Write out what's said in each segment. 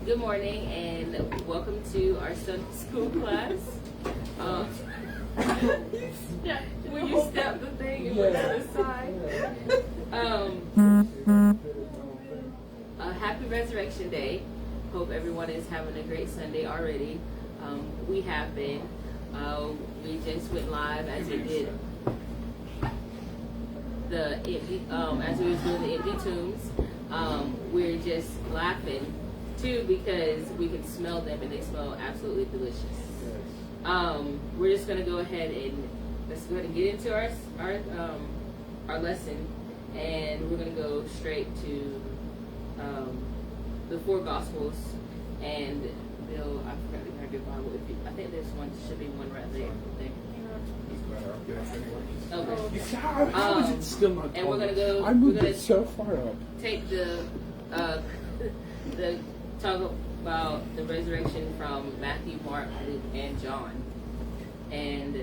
Good morning and welcome to our Sunday school class. When you step the thing and went to the side. Happy Resurrection Day. Hope everyone is having a great Sunday already. We have been. We just went live as we did the empty, as we was doing the empty tombs. We're just laughing too because we can smell them and they smell absolutely delicious. We're just gonna go ahead and let's go ahead and get into our lesson, and we're gonna go straight to the four Gospels. And Bill, I forgot to grab your Bible. I think there's one, should be one right there. Okay. How is it still not? And we're gonna go. I moved it so far up. Take the talk about the resurrection from Matthew, Mark, Luke, and John. And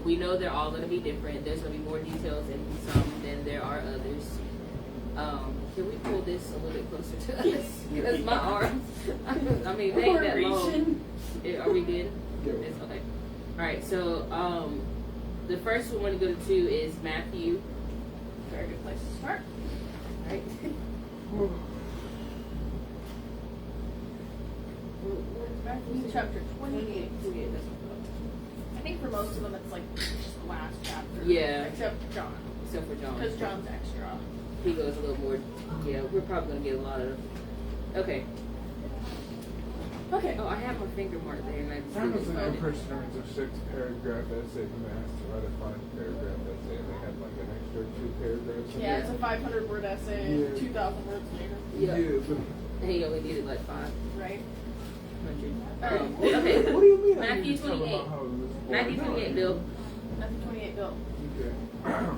we know they're all going to be different. There's going to be more details in some than there are others. Can we pull this a little bit closer to us? Because my arms, I mean, they ain't that long. Are we good? Yeah. It's okay. All right. So the first one we're going to go to is Matthew. Very good place to start. All right. Matthew chapter 28. I think for most of them it's like just the last chapter. Yeah. Except for John. Except for John. Because John's extra. He goes a little more. Yeah, we're probably going to get a lot of. Okay. Okay. Oh, I have my finger mark there, and I just That was didn't an find it. impersonance of 6-paragraph essay from asked to write a 5-paragraph essay, and they had like an extra 2 paragraphs. Yeah, it's a 500-word essay, Yeah. 2,000 words later. Yeah. He only needed like 500. Right? Okay. What do you mean? Matthew 28. Matthew 28, Bill. Matthew 28, Bill. Okay.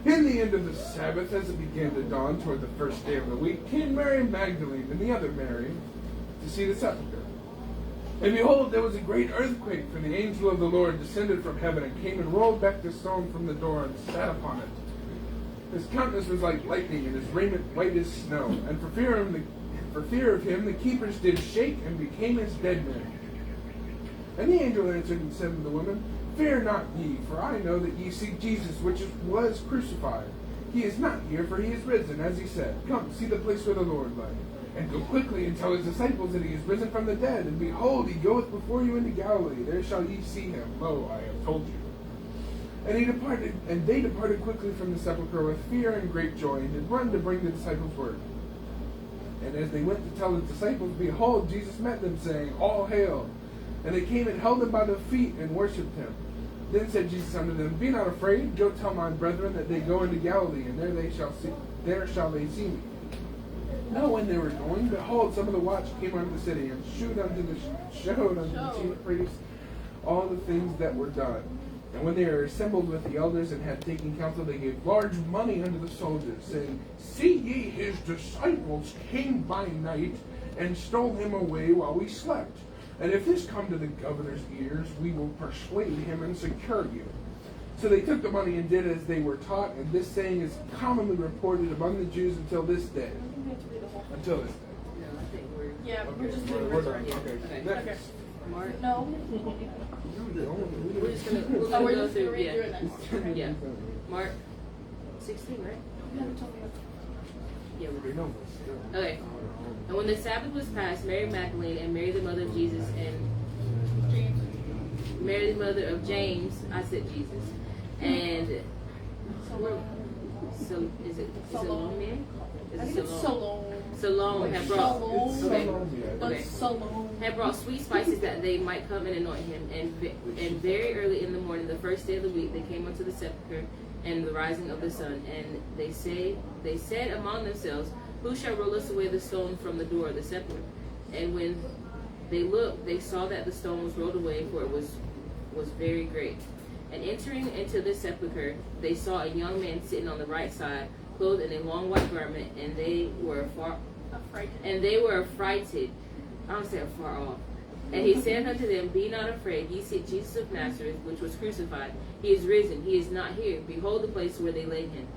In the end of the Sabbath, as it began to dawn toward the first day of the week, came Mary Magdalene and the other Mary to see the sepulchre. And behold, there was a great earthquake, for the angel of the Lord descended from heaven and came and rolled back the stone from the door and sat upon it. His countenance was like lightning, and his raiment white as snow. And for fear of him, the keepers did shake and became as dead men. And the angel answered and said to the women, Fear not ye, for I know that ye seek Jesus, which was crucified. He is not here, for he is risen, as he said. Come, see the place where the Lord lay. And go quickly and tell his disciples that he is risen from the dead. And behold, he goeth before you into Galilee. There shall ye see him. Lo, I have told you. And they departed quickly from the sepulchre with fear and great joy, and did run to bring the disciples word. And as they went to tell the disciples, behold, Jesus met them, saying, All hail! And they came and held him by the feet and worshipped him. Then said Jesus unto them, Be not afraid. Go tell my brethren that they go into Galilee, and there shall they see me. Now when they were going, behold, some of the watch came unto the city, and showed unto the chief priests all the things that were done. And when they were assembled with the elders and had taken counsel, they gave large money unto the soldiers, saying, See ye, his disciples came by night, and stole him away while we slept. And if this come to the governor's ears, we will persuade him and secure you. So they took the money and did as they were taught, and this saying is commonly reported among the Jews until this day. I think we have to read the whole thing. Until this day. No, I think we're. Yeah, Okay, we're just doing we're done. resurrection. Okay. Okay. Next. Mark. No. We're just gonna. We're Oh, gonna we're go just through. going to read Yeah. through it next. Okay. Yeah. Mark 16, right? You haven't told me. Yeah, we Okay, did. no. Okay. And when the Sabbath was past, Mary Magdalene and Mary the mother of Jesus and James. Mary the mother of James, I said Jesus, and so is it Salome? I think it's Salome. Salome had brought Salome. okay. Salome. Had brought sweet spices that they might come and anoint him. And very early in the morning, the first day of the week, they came unto the sepulchre and the rising of the sun. And they said among themselves, Who shall roll us away the stone from the door of the sepulchre? And when they looked, they saw that the stone was rolled away, for it was very great. And entering into the sepulchre, they saw a young man sitting on the right side, clothed in a long white garment, and they were affrighted. I don't say afar off. And he said unto them, Be not afraid, ye seek Jesus of Nazareth, which was crucified. He is risen, he is not here. Behold the place where they laid him.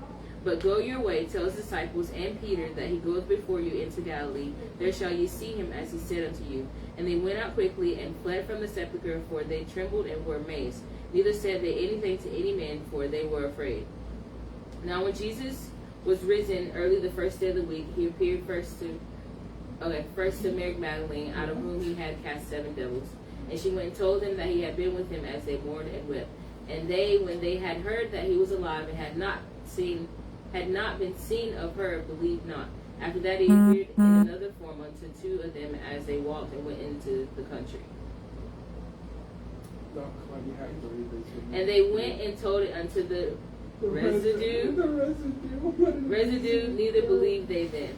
But go your way, tell his disciples and Peter that he goeth before you into Galilee. There shall ye see him as he said unto you. And they went out quickly and fled from the sepulchre, for they trembled and were amazed. Neither said they anything to any man, for they were afraid. Now when Jesus was risen early the first day of the week, he appeared first to Mary Magdalene, out of whom he had cast 7 devils. And she went and told them that he had been with him as they mourned and wept. And they, when they had heard that he was alive and had not been seen of her, believed not. After that he appeared in another form unto 2 of them as they walked and went into the country. And they went and told it unto the residue, neither believed they then.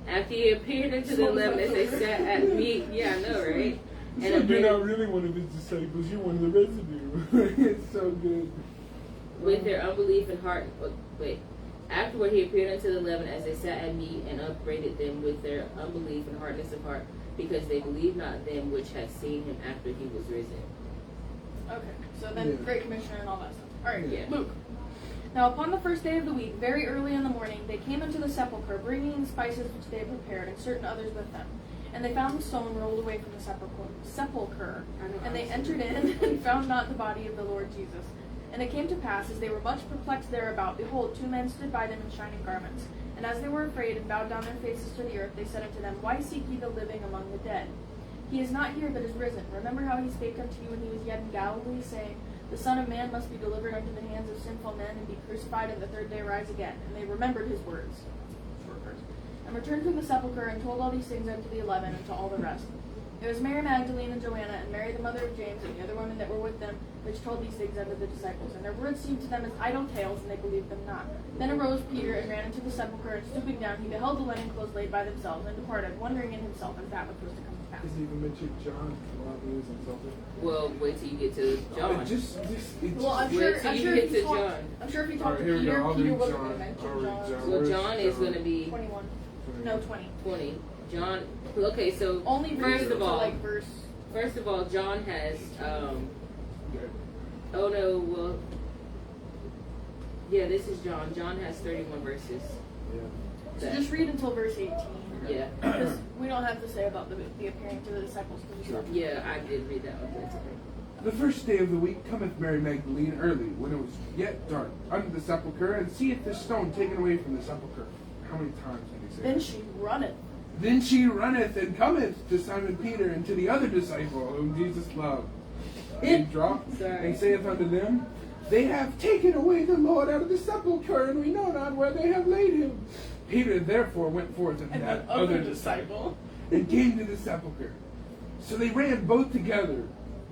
After he appeared unto the 11 as they sat at meat, yeah, I know, right? So you're not really one of his disciples, you're one of the residue. It's so good. With their unbelief and heart, afterward he appeared unto the 11 as they sat at meat, and upbraided them with their unbelief and hardness of heart, because they believed not them which had seen him after he was risen. Okay, so then Great Commissioner and all that stuff. Alright, Yeah. Luke. Now upon the first day of the week, very early in the morning, they came into the sepulchre, bringing spices which they had prepared, and certain others with them. And they found the stone rolled away from the sepulchre. And they entered in and found not the body of the Lord Jesus. And it came to pass, as they were much perplexed thereabout, behold, 2 men stood by them in shining garments. And as they were afraid and bowed down their faces to the earth, they said unto them, Why seek ye the living among the dead? He is not here, but is risen. Remember how he spake unto you when he was yet in Galilee, saying, The Son of Man must be delivered unto the hands of sinful men, and be crucified, and the 3rd day rise again. And they remembered his words. And returned from the sepulchre, and told all these things unto the 11, and to all the rest. It was Mary Magdalene and Joanna, and Mary the mother of James, and the other women that were with them, which told these things unto the disciples. And their words seemed to them as idle tales, and they believed them not. Then arose Peter, and ran into the sepulchre, and stooping down, he beheld the linen clothes laid by themselves, and departed, wondering in himself as that which was to come to pass. Does he even mention John while he was insulted? Well, wait till you get to John. Well, I'm Wait sure, till I'm you sure get if to he talked, John. I'm sure if he All talked right, to here we Peter, go. I'll Peter read wasn't John. going to mention I'll read John. John. Well, John is going to be 21. 20. No, 20. 20. John. Okay, so Only first of all, like verse. First of all, John has. Oh no, well. Yeah, this is John. John has 31 verses. Yeah. So just read until verse 18. Yeah. Because we don't have to say about the appearing to the disciples. Yeah, I did read that one. That's okay. The first day of the week cometh Mary Magdalene early, when it was yet dark, unto the sepulchre, and seeth the stone taken away from the sepulchre. How many times did he say Then that? she runneth. Then she runneth and cometh to Simon Peter and to the other disciple whom Jesus loved. And dropped and saith unto them, They have taken away the Lord out of the sepulchre, and we know not where they have laid him. Peter therefore went forth unto that other disciple, and came to the sepulchre. So they ran both together.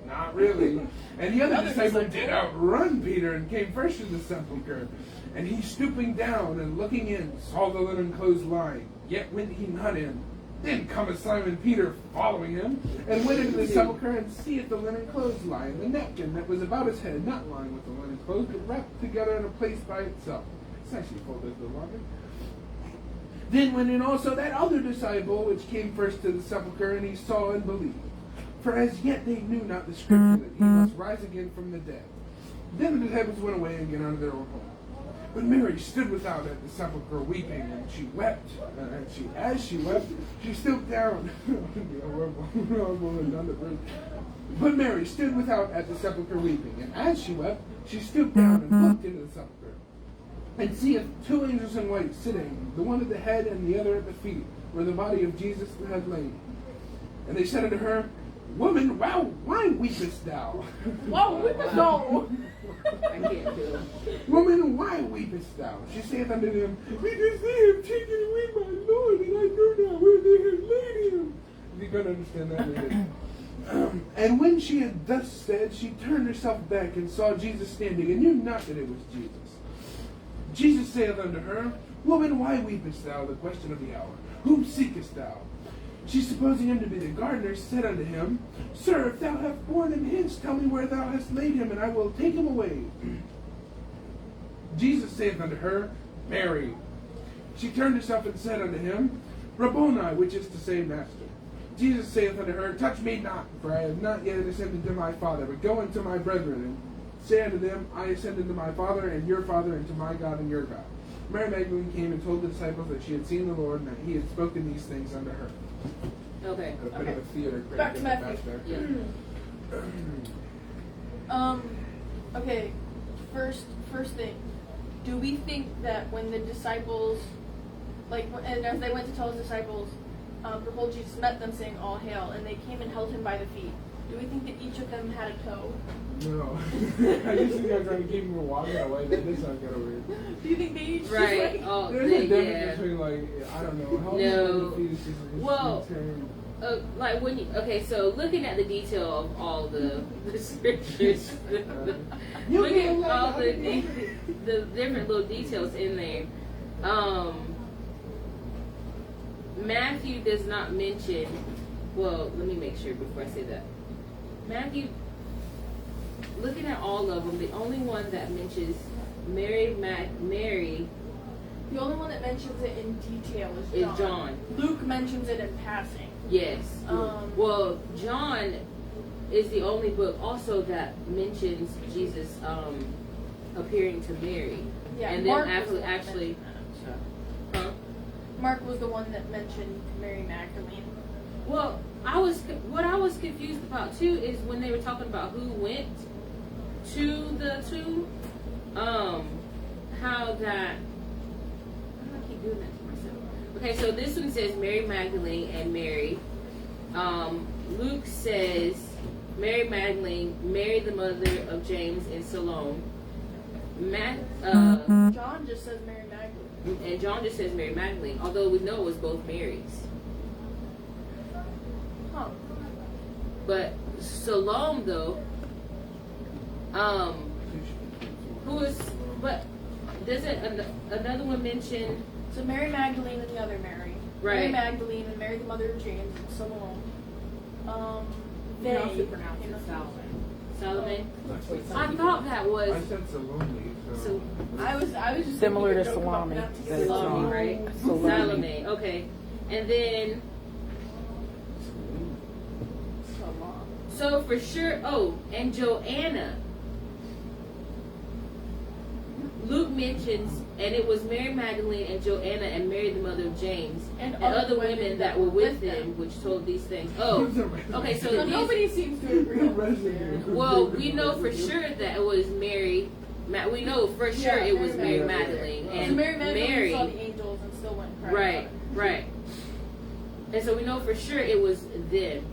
Not really. And the other disciple did outrun Peter and came first to the sepulchre. And he, stooping down and looking in, saw the linen clothes lying. Yet went he not in. Then cometh Simon Peter following him, and went into the sepulchre, and seeth the linen clothes lying, the napkin that was about his head, not lying with the linen clothes, but wrapped together in a place by itself. It's actually folded the longer. Then went in also that other disciple, which came first to the sepulchre, and he saw and believed. For as yet they knew not the scripture, that he must rise again from the dead. Then the disciples went away and went unto their own home. But Mary stood without at the sepulchre weeping, and she wept. And as she wept, she stooped down. But Mary stood without at the sepulchre weeping, and as she wept, she stooped down and looked into the sepulchre, and seeth 2 angels in white sitting, the one at the head and the other at the feet, where the body of Jesus had lain. And they said unto her, Woman, why weepest thou? Wow, weepest thou? I can't do it. Woman, why weepest thou? She saith unto them, Because they have taken away my Lord, and I know not where they have laid him. You can understand that later. And when she had thus said, she turned herself back and saw Jesus standing, and knew not that it was Jesus. Jesus saith unto her, Woman, why weepest thou? The question of the hour. Whom seekest thou? She, supposing him to be the gardener, said unto him, Sir, if thou hast borne him hence, tell me where thou hast laid him, and I will take him away. Jesus saith unto her, Mary. She turned herself and said unto him, Rabboni, which is to say, Master. Jesus saith unto her, Touch me not, for I have not yet ascended to my Father, but go unto my brethren, and say unto them, I ascended to my Father and your Father, and to my God and your God. Mary Magdalene came and told the disciples that she had seen the Lord, and that he had spoken these things unto her. Okay. A bit of a theater Back to critic Matthew. Yeah. Okay. First thing. Do we think that when the disciples, and as they went to tell his disciples, behold, Jesus met them, saying, "All hail," and they came and held him by the feet. Do we think that each of them had a toe? No. I just think I'm trying to keep him from walking away. That does sound kind of weird. Do you think they each Right. just Oh, There's a difference yeah. between, I don't know. How No. feet is just Well, term. Like when you, okay, so looking at the detail of all the scriptures, look at all the different little details in there. Matthew does not mention. Well, let me make sure before I say that. Matthew, looking at all of them, the only one that mentions Mary. The only one that mentions it in detail is John. John. Luke mentions it in passing. Yes. Well, John is the only book also that mentions Jesus appearing to Mary. Yeah, and Mark then was the one that actually, mentioned that, so. huh? Mark was the one that mentioned Mary Magdalene. Well, what I was confused about too is when they were talking about who went to the tomb, how that. Why do I keep doing that to myself? Okay, so this one says Mary Magdalene and Mary. Luke says Mary Magdalene, Mary the mother of James and Salome. John just says Mary Magdalene. And John just says Mary Magdalene, although we know it was both Marys. Huh. But Salome though, who is, but doesn't another one mention? So Mary Magdalene and the other Mary. Right. Mary Magdalene and Mary the mother of James and Salome. You can also pronounce it Salome. Salome. I thought that was I said Salome. So. I was just Similar thinking to a joke about salami. not to get That's Salome, right? Salome. Salome. Okay, and then Salome. so for sure. Oh, and Joanna. Luke mentions, and it was Mary Magdalene and Joanna and Mary the mother of James and other women that were with them, which told these things. Oh, okay. So So these, nobody seems to agree on this. well, we know for sure that it was Mary. We know for sure Yeah, it was Mary Mary Magdalene. Magdalene So and Mary Magdalene Mary. saw the angels and still went and cried Right, about it. right. And so we know for sure it was them.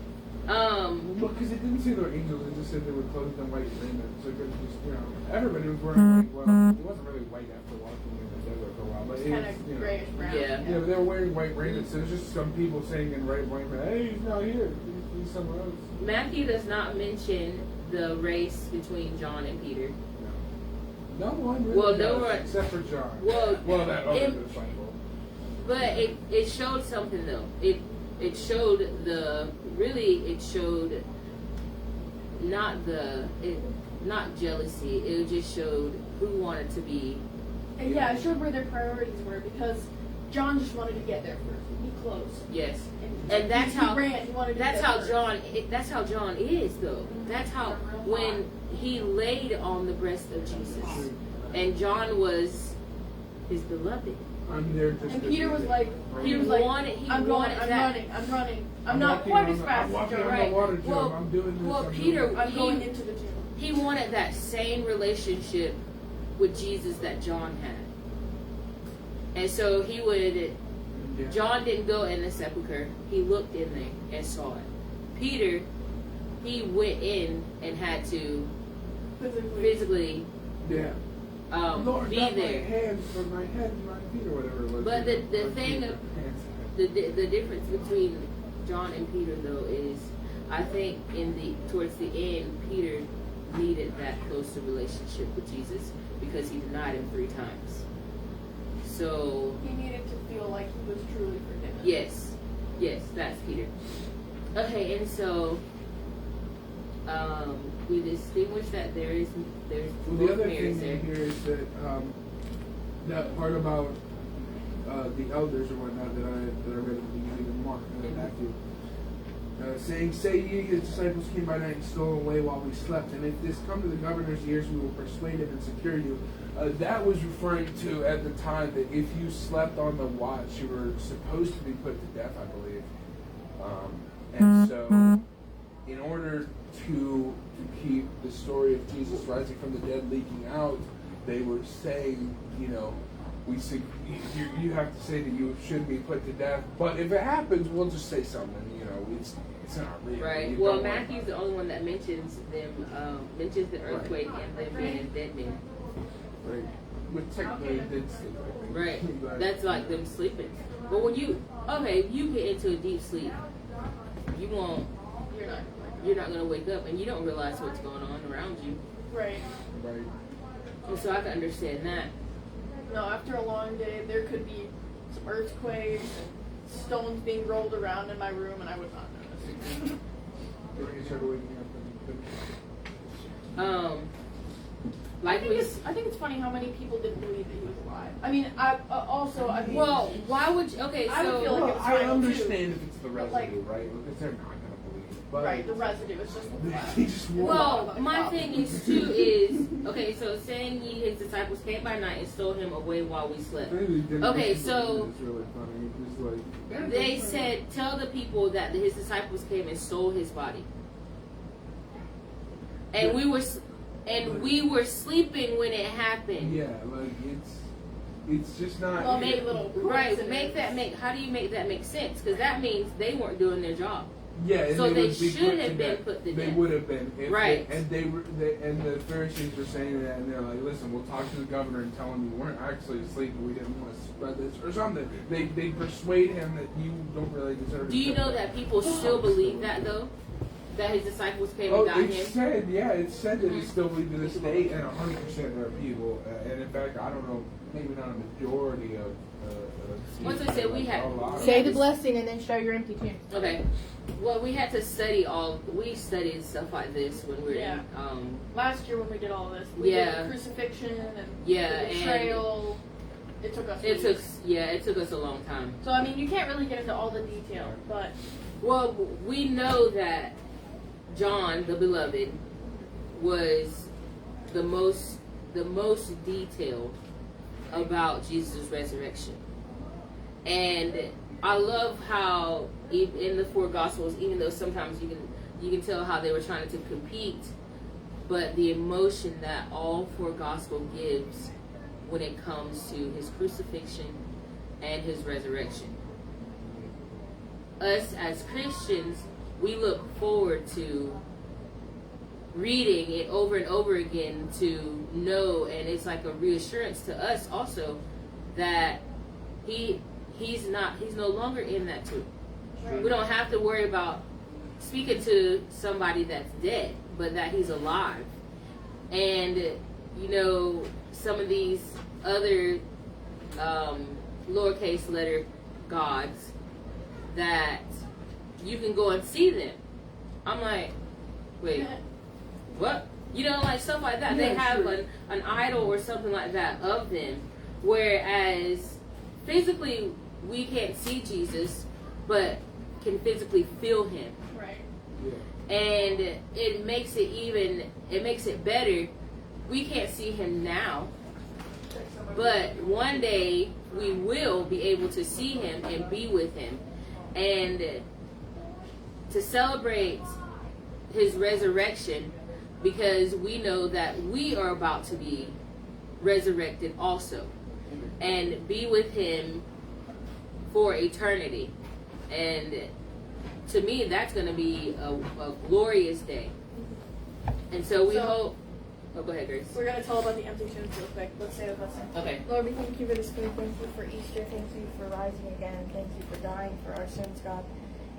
Look, because it didn't say they were angels, it just said they were clothed in white raiment. So it could just, everybody was wearing white. Well, it wasn't really white after walking in the desert for a while, but It's kind of grayish brown. Yeah. Yeah, but they were wearing white raiment, so it's just some people saying in white raiment, hey, he's not here. He's somewhere else. Matthew does not mention the race between John and Peter. No one really Well, no does, one- except for John. Well, that other it- disciple. But it showed something though. It showed not jealousy. It just showed who wanted to be. And yeah, it showed where their priorities were because John just wanted to get there first. Be close. Yes. And that's he how ran. He wanted to that's get how there John that's how John is though. That's how when he laid on the breast of Jesus, and John was his beloved. I'm there just And to Peter be was there. like, Right. Peter was like, He I'm wanted running. I'm not quite as fast I'm as walking John. on Right. the water, Jim. Well- I'm doing this. well, I'm Peter- doing I'm going into the tomb. He wanted that same relationship with Jesus that John had. And so he would Yeah. John didn't go in the sepulcher. He looked in there and saw it. Peter, he went in and had to physically Yeah. Lord, be not my there. hands, but my head and my feet, or whatever it was. But the thing of Hands. the difference between John and Peter though is, I think towards the end, Peter needed that closer relationship with Jesus because he denied him 3 times. So He needed to feel like he was truly forgiven. yes, that's Peter. Okay, and so we distinguish that there's Well, both the other Marys thing there. in here is that that part about the elders or whatnot that I read at the beginning of Mark and Matthew. saying, "Say ye, his disciples came by night and stole away while we slept. And if this come to the governor's ears, we will persuade him and secure you." That was referring to at the time that if you slept on the watch, you were supposed to be put to death, I believe. And so, in order to keep the story of Jesus rising from the dead leaking out, they were saying, you have to say that you should be put to death. But if it happens, we'll just say something. It's not real. Right. Well, Matthew's the only one that mentions them, mentions the earthquake and them being dead men. Right. But technically, they did sleep. I think. Right. But That's like them sleeping. But when you get into a deep sleep, you're not gonna wake up and you don't realize what's going on around you. Right. Right. And so I can understand that. No, after a long day, there could be some earthquakes and stones being rolled around in my room, and I would not notice. Then you started waking up and I think it's funny how many people didn't believe that he was alive. I mean, well, why would you? Okay, I would so feel like it's I real, understand too. if it's the But, residue, right? Because they're not going to believe. But right, the residue is just the flesh. He just wore well, my thing is too is okay. So saying ye, his disciples came by night and stole him away while we slept. Okay, so it's really funny. It's like they said, tell the people that his disciples came and stole his body, and we were sleeping when it happened. yeah, like it's just not Well, Make, little right, coincidence. how do you make that make sense? Because that means they weren't doing their job. yeah. And so they would be should put have to been death. put to They death. would have been if Right. and the Pharisees were saying that, and they're like, "Listen, we'll talk to the governor and tell him you weren't actually asleep, and we didn't want to spread this or something." They persuade him that you don't really deserve. Do you know that people still believe that though? That his disciples came and got it him? said that it's still believed to this day, and 100% there are people, and in fact, I don't know, maybe not a majority of. Once they said we had- a lot. Say the blessing and then show your empty tomb. Okay. Well, we had to we studied stuff like this when we were Yeah. in, Last year when we did all this, we Yeah. did the crucifixion and Yeah, the betrayal. It took us. it took weeks. us a long time. So I mean, you can't really get into all the detail, but Well, we know that John, the beloved, was the most detailed about Jesus' resurrection. And I love how in the four Gospels, even though sometimes you can tell how they were trying to compete, but the emotion that all four Gospel gives when it comes to his crucifixion and his resurrection. Us as Christians, we look forward to reading it over and over again to know, and it's like a reassurance to us also that he's no longer in that tomb. We don't have to worry about speaking to somebody that's dead, but that he's alive. And some of these other lowercase letter gods that you can go and see them. I'm like, wait, what? Like stuff like that. Yeah, they have sure. an idol or something like that of them. Whereas physically we can't see Jesus, but can physically feel him. right. Yeah. And it makes it better. We can't see him now, but one day we will be able to see him and be with him. And to celebrate his resurrection, because we know that we are about to be resurrected also and be with him for eternity. And to me, that's going to be a glorious day. And so we hope. Oh, go ahead, Grace. We're gonna tell about the empty tombs real quick. Let's say the blessing. Okay. Lord, we thank you for this food. Thank you for Easter. Thank you for rising again. Thank you for dying for our sins, God.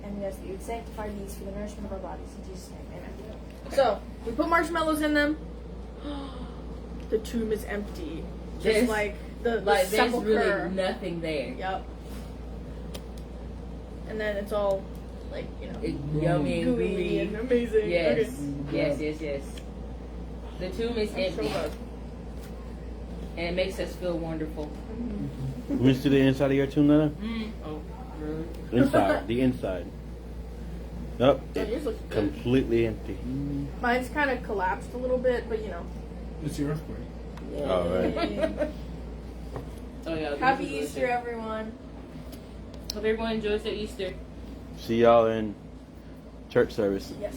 And we ask that you would sanctify these for the nourishment of our bodies. In Jesus' name, amen. So we put marshmallows in them. The tomb is empty, just like the Like there's sepulcher. really nothing there. Yep. And then it's all like Yummy and gooey gooey. and amazing. Yes. Okay. Yes. The tomb is I'm empty, so good. and it makes us feel wonderful. You want to see the inside of your tomb, Nana? Oh, really? Inside, the inside. Nope. Oh, yours looks good. Completely empty. Mine's kind of collapsed a little bit, but you know. It's the earthquake. All right. Oh yeah. Happy Easter, everyone. Hope everyone enjoys their Easter. See y'all in church service. Yes.